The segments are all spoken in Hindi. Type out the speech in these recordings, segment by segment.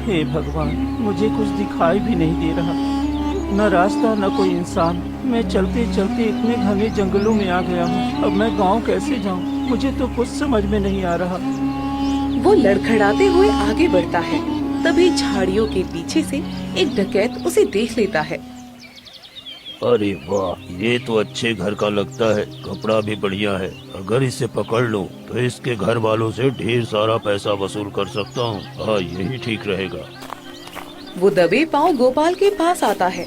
हे भगवान, मुझे कुछ दिखाई भी नहीं दे रहा, न रास्ता न कोई इंसान। मैं चलते चलते इतने घने जंगलों में आ गया हूँ। अब मैं गांव कैसे जाऊँ? मुझे तो कुछ समझ में नहीं आ रहा। वो लड़खड़ाते हुए आगे बढ़ता है। तभी झाड़ियों के पीछे से एक डकैत उसे देख लेता है। अरे वाह, ये तो अच्छे घर का लगता है, कपड़ा भी बढ़िया है। अगर इसे पकड़ लूं तो इसके घर वालों से ढेर सारा पैसा वसूल कर सकता हूँ। हाँ, यही ठीक रहेगा। वो दबे पांव गोपाल के पास आता है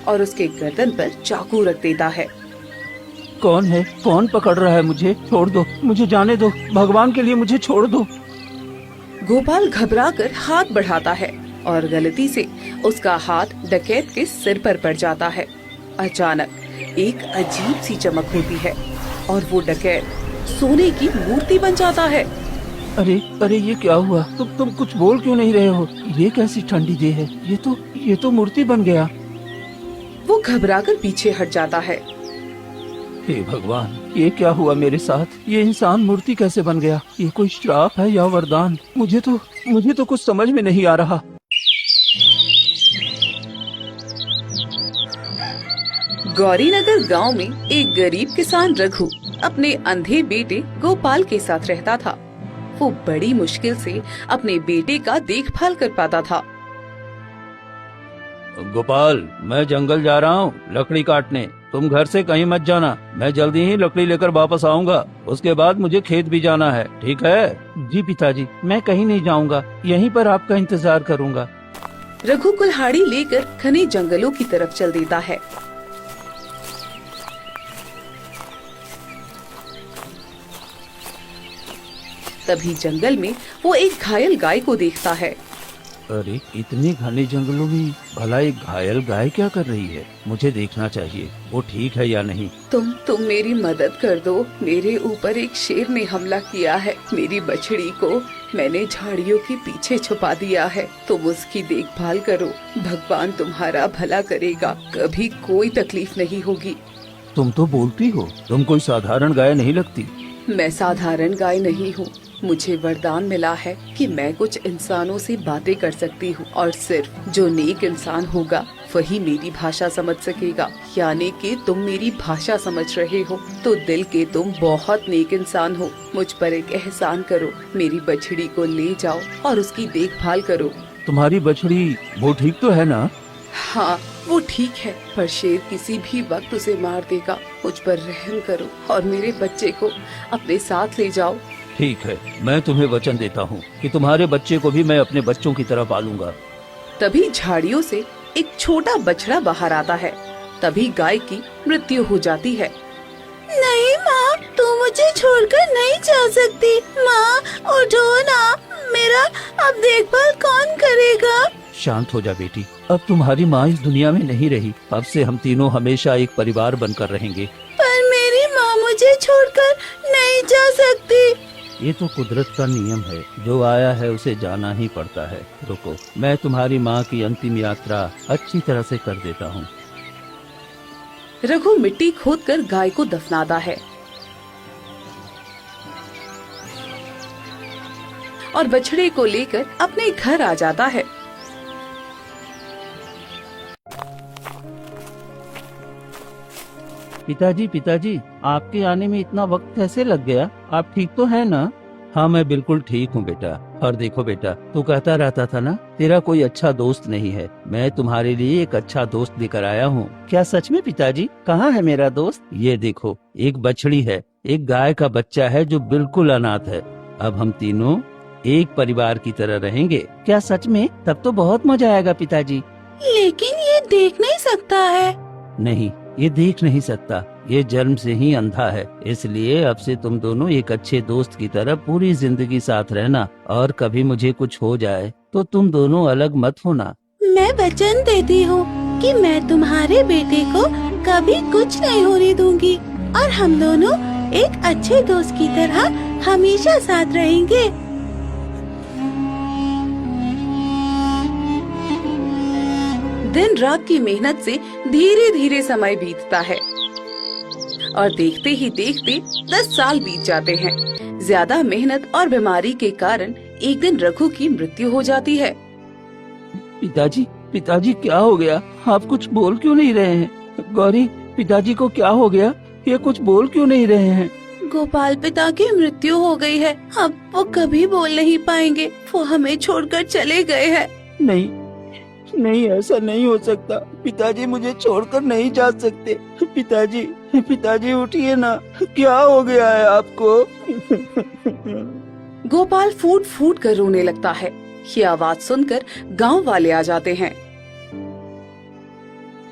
और उसके गर्दन पर चाकू रख देता है। कौन है? कौन पकड़ रहा है मुझे? छोड़ दो, मुझे जाने दो, भगवान के लिए मुझे छोड़ दो। गोपाल घबराकर हाथ बढ़ाता है और गलती से उसका हाथ डकैत के सिर पर पड़ जाता है। अचानक एक अजीब सी चमक होती है और वो डकैत सोने की मूर्ति बन जाता है। अरे अरे, ये क्या हुआ? तुम कुछ बोल क्यों नहीं रहे हो? ये कैसी ठंडी देह है? ये तो मूर्ति बन गया। वो घबराकर पीछे हट जाता है। हे भगवान, ये क्या हुआ मेरे साथ? ये इंसान मूर्ति कैसे बन गया? ये कोई श्राप है या वरदान? मुझे तो कुछ समझ में नहीं आ रहा। गौरीनगर गांव में एक गरीब किसान रघु अपने अंधे बेटे गोपाल के साथ रहता था। वो बड़ी मुश्किल से अपने बेटे का देखभाल कर पाता था। गोपाल, मैं जंगल जा रहा हूँ लकड़ी काटने। तुम घर से कहीं मत जाना, मैं जल्दी ही लकड़ी लेकर वापस आऊंगा। उसके बाद मुझे खेत भी जाना है, ठीक है? जी पिताजी, मैं कहीं नहीं जाऊंगा, यहीं पर आपका इंतजार करूंगा। रघु कुल्हाड़ी लेकर घने जंगलों की तरफ चल देता है। तभी जंगल में वो एक घायल गाय को देखता है। अरे, इतने घने जंगलों में भला एक घायल गाय क्या कर रही है? मुझे देखना चाहिए, वो ठीक है या नहीं। तुम मेरी मदद कर दो। मेरे ऊपर एक शेर ने हमला किया है। मेरी बछड़ी को मैंने झाड़ियों के पीछे छुपा दिया है। तुम उसकी देखभाल करो, भगवान तुम्हारा भला करेगा, कभी कोई तकलीफ नहीं होगी। तुम तो बोलती हो, तुम कोई साधारण गाय नहीं लगती। मैं साधारण गाय नहीं हूँ। मुझे वरदान मिला है कि मैं कुछ इंसानों से बातें कर सकती हूँ और सिर्फ जो नेक इंसान होगा वही मेरी भाषा समझ सकेगा। यानी कि तुम मेरी भाषा समझ रहे हो तो दिल के तुम बहुत नेक इंसान हो। मुझ पर एक एहसान करो, मेरी बछड़ी को ले जाओ और उसकी देखभाल करो। तुम्हारी बछड़ी वो ठीक तो है ना? हाँ, वो ठीक है, पर शेर किसी भी वक्त उसे मार देगा। मुझ पर रहम करो और मेरे बच्चे को अपने साथ ले जाओ। ठीक है, मैं तुम्हें वचन देता हूँ कि तुम्हारे बच्चे को भी मैं अपने बच्चों की तरह पालूंगा। तभी झाड़ियों से एक छोटा बछड़ा बाहर आता है। तभी गाय की मृत्यु हो जाती है। नहीं माँ, तू मुझे छोड़कर नहीं जा सकती। माँ, उठो ना, मेरा अब देखभाल कौन करेगा? शांत हो जा बेटी, अब तुम्हारी माँ इस दुनिया में नहीं रही। अब से हम तीनों हमेशा एक परिवार बनकर रहेंगे। पर मेरी माँ मुझे छोड़कर नहीं जा सकती। ये तो कुदरत का नियम है, जो आया है उसे जाना ही पड़ता है। रुको, मैं तुम्हारी माँ की अंतिम यात्रा अच्छी तरह से कर देता हूँ। रघु मिट्टी खोदकर गाय को दफनाता है और बछड़े को लेकर अपने घर आ जाता है। पिताजी, आपके आने में इतना वक्त कैसे लग गया? आप ठीक तो है ना? हाँ, मैं बिल्कुल ठीक हूँ बेटा। और देखो बेटा, तू कहता रहता था ना तेरा कोई अच्छा दोस्त नहीं है। मैं तुम्हारे लिए एक अच्छा दोस्त लेकर आया हूँ। क्या सच में पिताजी? कहाँ है मेरा दोस्त? ये देखो, एक बछड़ी है, एक गाय का बच्चा है जो बिल्कुल अनाथ है। अब हम तीनों एक परिवार की तरह रहेंगे। क्या सच में? तब तो बहुत मजा आएगा पिताजी। लेकिन ये देख नहीं सकता है। नहीं, ये देख नहीं सकता, ये जन्म से ही अंधा है। इसलिए अब से तुम दोनों एक अच्छे दोस्त की तरह पूरी जिंदगी साथ रहना, और कभी मुझे कुछ हो जाए तो तुम दोनों अलग मत होना। मैं वचन देती हूँ कि मैं तुम्हारे बेटे को कभी कुछ नहीं होने दूंगी और हम दोनों एक अच्छे दोस्त की तरह हमेशा साथ रहेंगे। दिन रात की मेहनत से धीरे धीरे समय बीतता है और देखते ही देखते 10 साल बीत जाते हैं। ज्यादा मेहनत और बीमारी के कारण एक दिन रघु की मृत्यु हो जाती है। पिताजी, पिताजी क्या हो गया? आप कुछ बोल क्यों नहीं रहे हैं? गौरी, पिताजी को क्या हो गया? ये कुछ बोल क्यों नहीं रहे हैं? गोपाल पिता की मृत्यु हो गई है, अब वो कभी बोल नहीं पाएंगे, वो हमें छोड़कर चले गए हैं। नहीं नहीं, ऐसा नहीं हो सकता। पिताजी मुझे छोड़कर नहीं जा सकते। पिताजी, पिताजी उठिए ना, क्या हो गया है आपको? गोपाल फूट फूट कर रोने लगता है। ये आवाज सुनकर गांव वाले आ जाते हैं।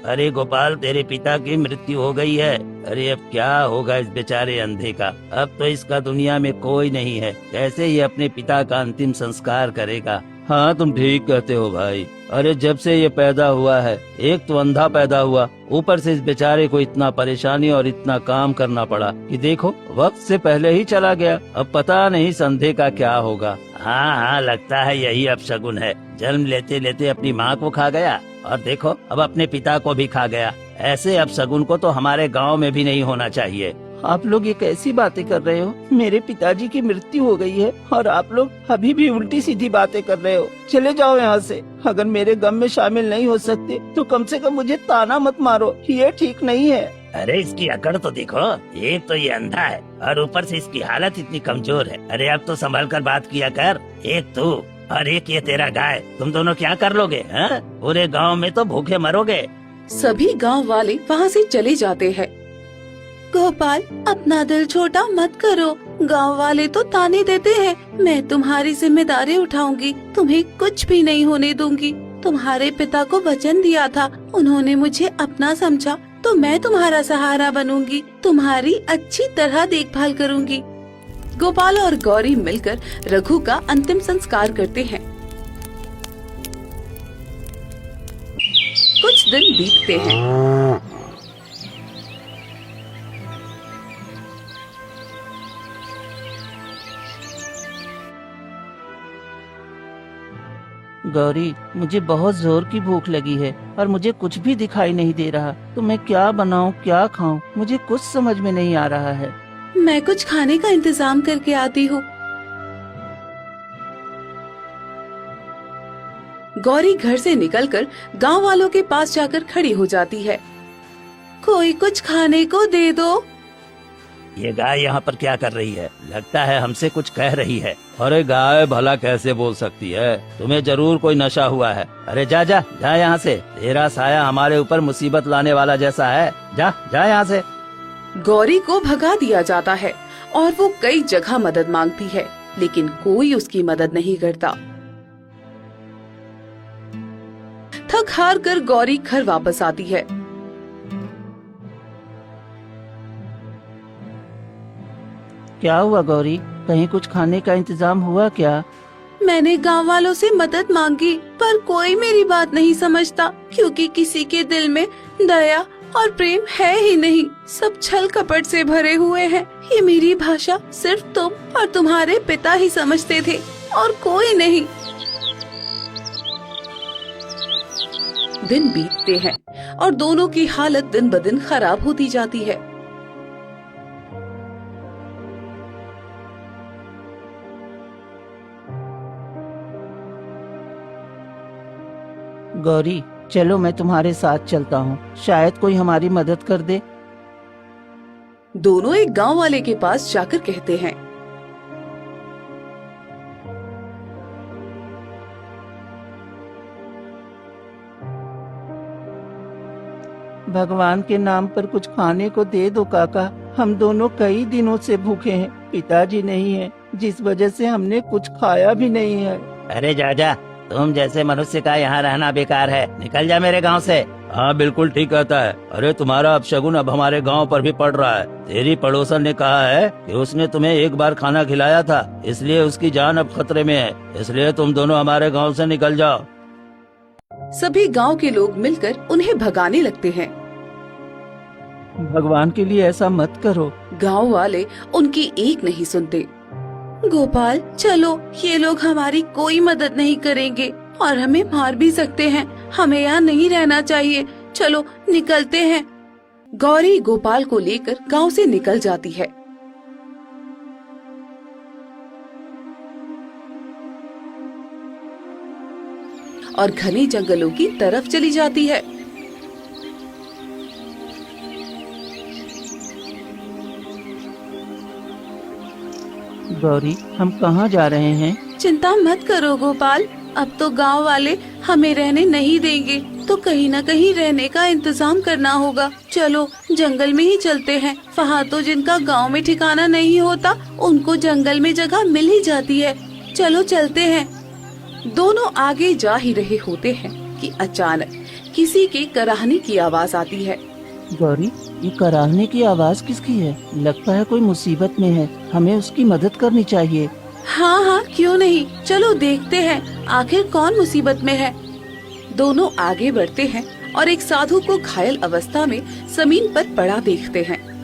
अरे गोपाल, तेरे पिता की मृत्यु हो गई है। अरे अब क्या होगा इस बेचारे अंधे का? अब तो इसका दुनिया में कोई नहीं है, कैसे ये अपने पिता का अंतिम संस्कार करेगा? हाँ, तुम ठीक कहते हो भाई। अरे जब से ये पैदा हुआ है, एक तो अंधा पैदा हुआ, ऊपर से इस बेचारे को इतना परेशानी और इतना काम करना पड़ा कि देखो वक्त से पहले ही चला गया। अब पता नहीं इस अंधे का क्या होगा। हाँ हाँ, लगता है यही अपशगुन है। जन्म लेते लेते अपनी माँ को खा गया और देखो अब अपने पिता को भी खा गया। ऐसे अपशगुन को तो हमारे गांव में भी नहीं होना चाहिए। आप लोग ये कैसी बातें कर रहे हो? मेरे पिताजी की मृत्यु हो गई है और आप लोग अभी भी उल्टी सीधी बातें कर रहे हो। चले जाओ यहाँ से। अगर मेरे गम में शामिल नहीं हो सकते तो कम से कम मुझे ताना मत मारो, ये ठीक नहीं है। अरे इसकी अकड़ तो देखो, एक तो ये अंधा है और ऊपर से इसकी हालत इतनी कमजोर है। अरे अब तो संभल कर बात किया कर। एक तू और एक ये तेरा गाय, तुम दोनों क्या कर लोगे? हाँ? पूरे गांव में तो भूखे मरोगे। सभी गांव वाले वहाँ से चले जाते हैं। गोपाल, अपना दिल छोटा मत करो, गांव वाले तो ताने देते हैं। मैं तुम्हारी जिम्मेदारी उठाऊंगी, तुम्हें कुछ भी नहीं होने दूंगी। तुम्हारे पिता को वचन दिया था, उन्होंने मुझे अपना समझा, तो मैं तुम्हारा सहारा बनूंगी, तुम्हारी अच्छी तरह देखभाल करूंगी। गोपाल और गौरी मिलकर रघु का अंतिम संस्कार करते हैं। कुछ दिन बीतते हैं। गौरी, मुझे बहुत जोर की भूख लगी है और मुझे कुछ भी दिखाई नहीं दे रहा। तो मैं क्या बनाऊं, क्या खाऊं? मुझे कुछ समझ में नहीं आ रहा है। मैं कुछ खाने का इंतजाम करके आती हूँ। गौरी घर से निकलकर गांव वालों के पास जाकर खड़ी हो जाती है। कोई कुछ खाने को दे दो। ये गाय यहाँ पर क्या कर रही है? लगता है हमसे कुछ कह रही है। अरे गाय भला कैसे बोल सकती है? तुम्हें जरूर कोई नशा हुआ है। अरे जा जा जा यहाँ से, तेरा साया हमारे ऊपर मुसीबत लाने वाला जैसा है। जा जा यहाँ से। गौरी को भगा दिया जाता है और वो कई जगह मदद मांगती है, लेकिन कोई उसकी मदद नहीं करता। थक हार कर गौरी घर वापस आती है। क्या हुआ गौरी, कहीं कुछ खाने का इंतजाम हुआ क्या? मैंने गांव वालों से मदद मांगी, पर कोई मेरी बात नहीं समझता, क्योंकि किसी के दिल में दया और प्रेम है ही नहीं। सब छल कपट से भरे हुए हैं। ये मेरी भाषा सिर्फ तुम और तुम्हारे पिता ही समझते थे और कोई नहीं। दिन बीतते हैं और दोनों की हालत दिन ब दिन खराब होती जाती है। गौरी, चलो मैं तुम्हारे साथ चलता हूँ, शायद कोई हमारी मदद कर दे। दोनों एक गांव वाले के पास जाकर कहते हैं, भगवान के नाम पर कुछ खाने को दे दो काका। हम दोनों कई दिनों से भूखे हैं। पिताजी नहीं है, जिस वजह से हमने कुछ खाया भी नहीं है। अरे जा जा, तुम जैसे मनुष्य का यहाँ रहना बेकार है। निकल जा मेरे गांव से। हाँ, बिल्कुल ठीक कहता है। अरे तुम्हारा अपशगुन अब हमारे गांव पर भी पड़ रहा है। तेरी पड़ोसन ने कहा है कि उसने तुम्हें एक बार खाना खिलाया था, इसलिए उसकी जान अब खतरे में है। इसलिए तुम दोनों हमारे गांव से निकल जाओ। सभी गांव के लोग मिलकर उन्हें भगाने लगते हैं। भगवान के लिए ऐसा मत करो। गांव वाले उनकी एक नहीं सुनते। गोपाल, चलो, ये लोग हमारी कोई मदद नहीं करेंगे और हमें मार भी सकते हैं। हमें यहाँ नहीं रहना चाहिए। चलो निकलते हैं। गौरी गोपाल को लेकर गांव से निकल जाती है। और घने जंगलों की तरफ चली जाती है। गौरी, हम कहाँ जा रहे हैं? चिंता मत करो गोपाल, अब तो गांव वाले हमें रहने नहीं देंगे, तो कहीं न कहीं रहने का इंतजाम करना होगा। चलो जंगल में ही चलते हैं। वहाँ तो जिनका गांव में ठिकाना नहीं होता, उनको जंगल में जगह मिल ही जाती है। चलो चलते हैं। दोनों आगे जा ही रहे होते हैं कि अचानक किसी के कराहने की आवाज आती है। गौरी, ये कराहने की आवाज किसकी है? लगता है कोई मुसीबत में है, हमें उसकी मदद करनी चाहिए। हाँ हाँ, क्यों नहीं, चलो देखते हैं आखिर कौन मुसीबत में है। दोनों आगे बढ़ते हैं और एक साधु को घायल अवस्था में जमीन पर पड़ा देखते हैं।